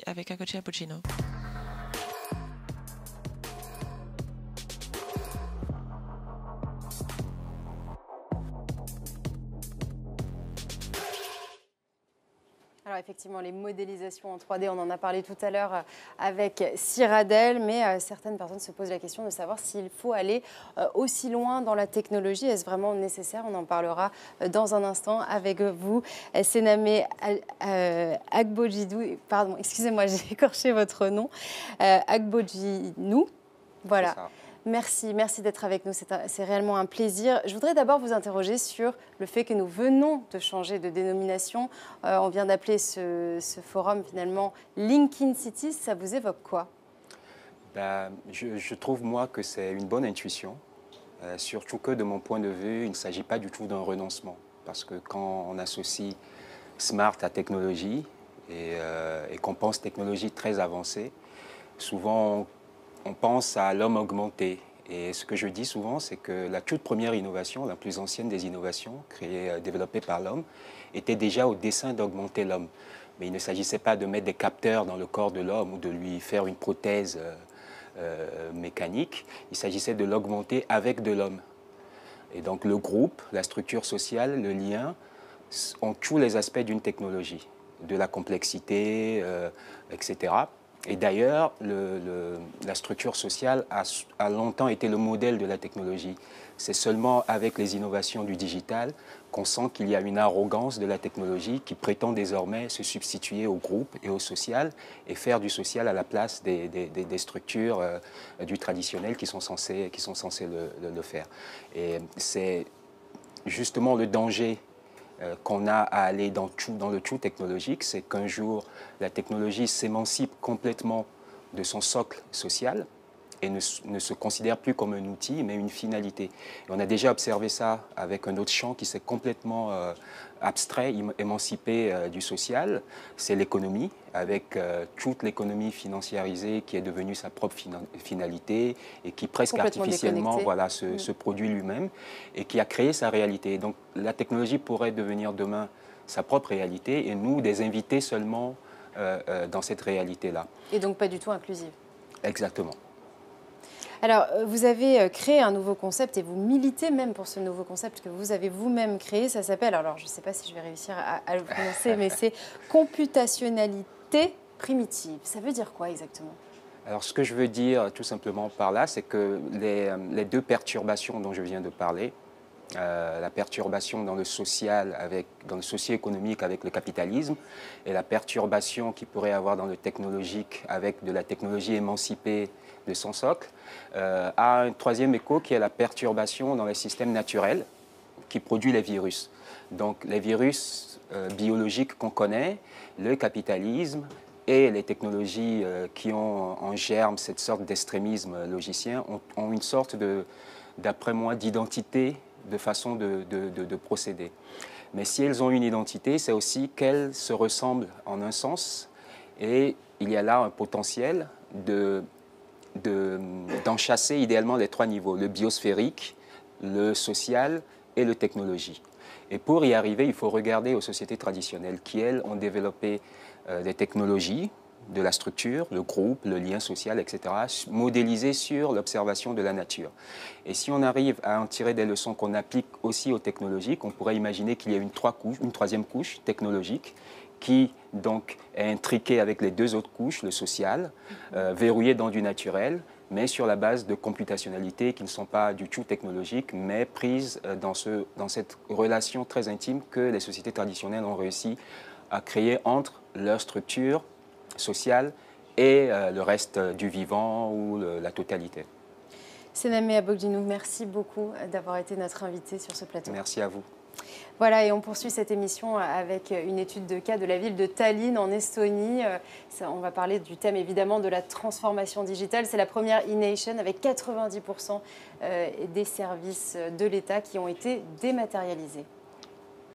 avec un cappuccino. Alors effectivement, les modélisations en 3D, on en a parlé tout à l'heure avec Cyril, mais certaines personnes se posent la question de savoir s'il faut aller aussi loin dans la technologie. Est-ce vraiment nécessaire? On en parlera dans un instant avec vous. Sename Agbojinou, pardon, excusez-moi, j'ai écorché votre nom, Agbojinou, voilà. Merci d'être avec nous, c'est réellement un plaisir. Je voudrais d'abord vous interroger sur le fait que nous venons de changer de dénomination. On vient d'appeler ce forum finalement Linking Cities, ça vous évoque quoi? Je trouve moi que c'est une bonne intuition, surtout que de mon point de vue, il ne s'agit pas du tout d'un renoncement. Parce que quand on associe smart à technologie et qu'on pense technologie très avancée, souvent on pense à l'homme augmenté. Et ce que je dis souvent, c'est que la toute première innovation, la plus ancienne des innovations développées par l'homme, était déjà au dessein d'augmenter l'homme. Mais il ne s'agissait pas de mettre des capteurs dans le corps de l'homme ou de lui faire une prothèse mécanique. Il s'agissait de l'augmenter avec de l'homme. Et donc le groupe, la structure sociale, le lien, ont tous les aspects d'une technologie, de la complexité, etc. Et d'ailleurs, la structure sociale a longtemps été le modèle de la technologie. C'est seulement avec les innovations du digital qu'on sent qu'il y a une arrogance de la technologie qui prétend désormais se substituer au groupe et au social et faire du social à la place des structures du traditionnel qui sont censées le faire. Et c'est justement le danger qu'on a à aller dans le tout technologique, c'est qu'un jour, la technologie s'émancipe complètement de son socle social et ne se considère plus comme un outil, mais une finalité. Et on a déjà observé ça avec un autre champ qui s'est complètement abstrait, émancipé du social, c'est l'économie, avec toute l'économie financiarisée qui est devenue sa propre finalité et qui presque artificiellement se produit lui-même et qui a créé sa réalité. Donc la technologie pourrait devenir demain sa propre réalité et nous des invités seulement dans cette réalité-là. Et donc pas du tout inclusive. Exactement. Alors, vous avez créé un nouveau concept et vous militez même pour ce nouveau concept que vous avez vous-même créé. Ça s'appelle, alors je ne sais pas si je vais réussir à le prononcer, mais c'est computationnalité primitive. Ça veut dire quoi exactement? Alors, ce que je veux dire tout simplement par là, c'est que les deux perturbations dont je viens de parler, la perturbation dans le social, dans le socio-économique avec le capitalisme, et la perturbation qu'il pourrait avoir dans le technologique avec de la technologie émancipée de son socle, a un troisième écho qui est la perturbation dans les systèmes naturels qui produit les virus. Donc les virus biologiques qu'on connaît, le capitalisme et les technologies qui ont en germe cette sorte d'extrémisme logicien ont une sorte d'après moi, d'identité, de façon de procéder. Mais si elles ont une identité, c'est aussi qu'elles se ressemblent en un sens et il y a là un potentiel d'enchasser idéalement les trois niveaux, le biosphérique, le social et le technologique. Et pour y arriver, il faut regarder aux sociétés traditionnelles qui, elles, ont développé des technologies, de la structure, le groupe, le lien social, etc., modélisées sur l'observation de la nature. Et si on arrive à en tirer des leçons qu'on applique aussi aux technologiques, on pourrait imaginer qu'il y a une troisième couche technologique qui donc est intriquée avec les deux autres couches, le social, verrouillée dans du naturel, mais sur la base de computationnalités qui ne sont pas du tout technologiques, mais prises dans cette relation très intime que les sociétés traditionnelles ont réussi à créer entre leur structure sociale et le reste du vivant ou la totalité. Sename Agbojinou, merci beaucoup d'avoir été notre invité sur ce plateau. Merci à vous. Voilà, et on poursuit cette émission avec une étude de cas de la ville de Tallinn en Estonie. On va parler du thème évidemment de la transformation digitale. C'est la première e-nation avec 90% des services de l'État qui ont été dématérialisés.